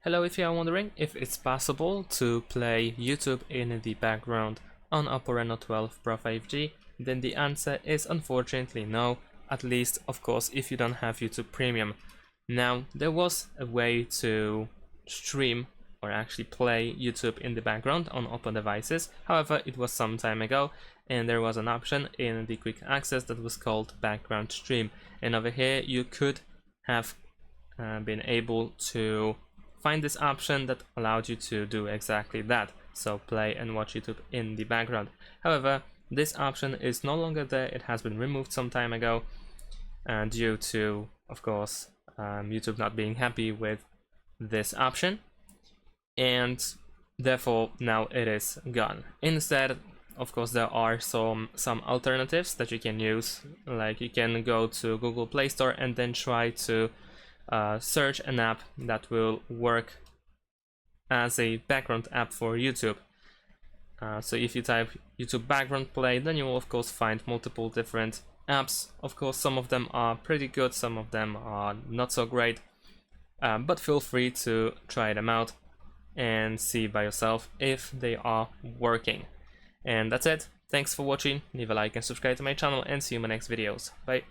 Hello, if you are wondering if it's possible to play YouTube in the background on OPPO Reno 12 Pro 5G, then the answer is unfortunately no, at least of course if you don't have YouTube Premium. Now, there was a way to stream or actually play YouTube in the background on OPPO devices, however it was some time ago and there was an option in the quick access that was called background stream, and over here you could have been able to find this option that allowed you to do exactly that, so play and watch YouTube in the background. However, this option is no longer there. It has been removed some time ago due to, of course, YouTube not being happy with this option, and therefore now it is gone. Instead, of course, there are some alternatives that you can use, like you can go to Google Play Store and then try to search an app that will work as a background app for YouTube. So if you type YouTube background play, then you will of course find multiple different apps. Of course, some of them are pretty good, some of them are not so great, but feel free to try them out and see by yourself if they are working. And that's it. Thanks for watching. Leave a like and subscribe to my channel, and see you in my next videos. Bye.